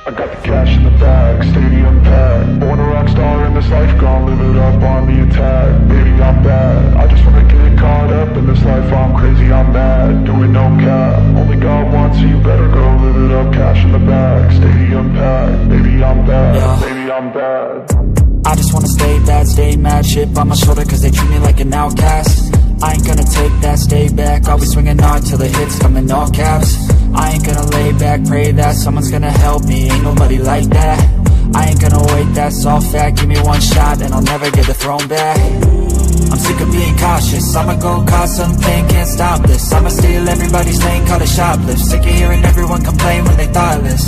I got the cash in the bag, stadium packed. Born a rock star in this life, gon' live it up on the attack. Baby, I'm bad, I just wanna get caught up in this life. I'm crazy, I'm mad, doing no cap. Only got one, so you better go live it up. Cash in the bag, stadium packed. Baby, I'm bad, baby, I'm bad. I just wanna stay bad, stay mad. Chip on my shoulder cause they treat me like an outcast. I ain't gonna take that, stay back. I'll be swinging hard till the hits come in all caps. I ain't gonna lay back, pray that someone's gonna help me. Ain't nobody like that. I ain't gonna wait, that's all fact. Give me one shot and I'll never get the throne back. I'm sick of being cautious, I'ma go cause some pain, can't stop this. I'ma steal everybody's lane, call it shoplift. Sick of hearing everyone complain when they thoughtless.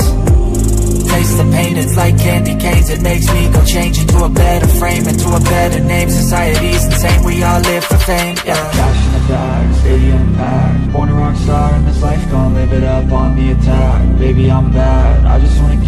Taste the pain, it's like candy canes. It makes me go change into a better frame, into a better name. Society's insane, we all live for fame, yeah. Cash in the bag, stadium packed. Born a rock star in this life, gon' live it up on the attack. Baby, I'm bad, I just wanna